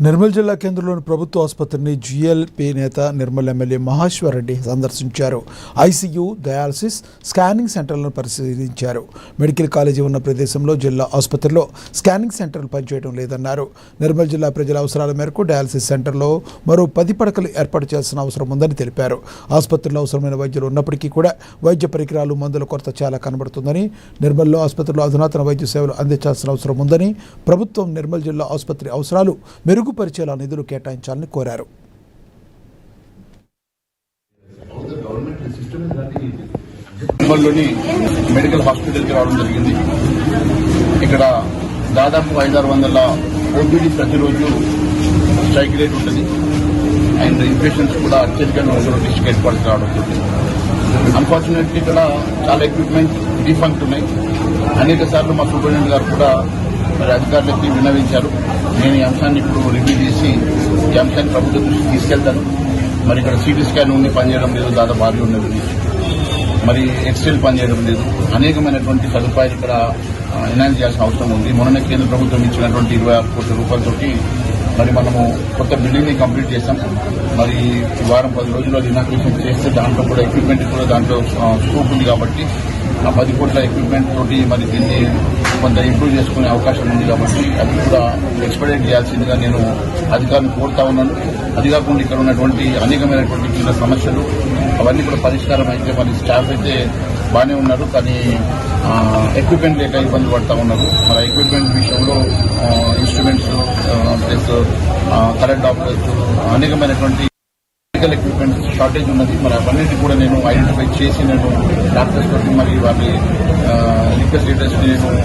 నిర్మల్ జిల్లా కేంద్రంలోని ప్రభుత్వ ఆసుపత్రిని జీఎల్పీ నేత నిర్మల్ ఎమ్మెల్యే మహేశ్వర్ రెడ్డి సందర్శించారు. ఐసీయూ, డయాలసిస్, స్కానింగ్ సెంటర్లను పరిశీలించారు. మెడికల్ కాలేజీ ఉన్న ప్రదేశంలో జిల్లా ఆసుపత్రిలో స్కానింగ్ సెంటర్లు పనిచేయడం లేదన్నారు. నిర్మల్ జిల్లా ప్రజల అవసరాల మేరకు డయాలసిస్ సెంటర్లో మరో 10 పడకలు ఏర్పాటు చేయాల్సిన అవసరం ఉందని తెలిపారు. ఆసుపత్రిలో అవసరమైన వైద్యులు ఉన్నప్పటికీ కూడా వైద్య పరికరాలు, మందుల కొరత చాలా కనబడుతుందని, నిర్మల్లో ఆసుపత్రిలో అధునాతన వైద్య సేవలు అందించాల్సిన అవసరం ఉందని, ప్రభుత్వం నిర్మల్ జిల్లా ఆసుపత్రి అవసరాలు మెరుగుపరిచేలా నిధులు కేటాయించాలని కోరారు. నిర్మల్లోని మెడికల్ హాస్పిటల్కి రావడం జరిగింది. ఇక్కడ దాదాపు 500-600 ఓపీడీ ప్రతిరోజు స్ట్రైక్ రేట్ ఉంటుంది. అండ్ ఇన్పేషెంట్స్ కూడా అత్యధికంగా డిస్ట్రిక్ట్ హెడ్ క్వార్టర్స్ రావడం జరుగుతుంది. అన్ఫార్చునేట్లీ ఇక్కడ చాలా ఎక్విప్మెంట్ డిఫంక్ట్ ఉన్నాయి. అనేక సార్లు మా సూపరింటెండెంట్ గారు కూడా మరి అధికారులకి విన్నవించారు. నేను ఈ అంశాన్ని ఇప్పుడు రివ్యూ చేసి ఈ అంశాన్ని ప్రభుత్వం దృష్టికి తీసుకెళ్తాను. మరి ఇక్కడ సిటీ స్కాన్ ఉండి పనిచేయడం లేదు, దాదాపు బాగా ఉన్నది. మరి ఎక్స్రేలు పనిచేయడం లేదు. అనేకమైనటువంటి సదుపాయాలు ఇక్కడ ఎన్హాన్స్ చేయాల్సిన అవసరం ఉంది. మొన్న కేంద్ర ప్రభుత్వం ఇచ్చినటువంటి 26 కోట్ల రూపాయలతోటి మరి మనము కొత్త బిల్డింగ్ ని కంప్లీట్ చేశాం. మరి ఈ వారం 10 రోజుల్లో ఇనాగ్రేషన్ చేస్తే దాంట్లో కూడా ఎక్విప్మెంట్ కూడా దాంట్లో స్కోప్ ఉంది కాబట్టి ఆ 10 కోట్ల ఎక్విప్మెంట్ తోటి మరి దీన్ని కొంత ఇంప్రూవ్ చేసుకునే అవకాశం ఉంది కాబట్టి అది కూడా ఎక్స్పెడైట్ చేయాల్సిందిగా నేను అధికారులను కోరుతా ఉన్నాను. అది కాకుండా ఇక్కడ ఉన్నటువంటి అనేకమైనటువంటి చిన్న సమస్యలు అవన్నీ కూడా పరిష్కారం అయితే మరి స్టాఫ్ అయితే బాగానే ఉన్నారు, కానీ ఎక్విప్మెంట్ లేక ఇబ్బంది పడతా ఉన్నారు. మరి ఎక్విప్మెంట్ విషయంలో ఇన్స్ట్రుమెంట్స్ ప్లస్ కరెంట్ ఆపరేటర్స్ అనేకమైనటువంటి మెడికల్ ఎక్విప్మెంట్ షార్టేజ్ ఉన్నది. మరి అవన్నిటి కూడా నేను ఐడెంటిఫై చేసి నేను డాక్టర్స్ తోటి మరి వారి రిక్వెస్ట్ లెటర్స్ నేను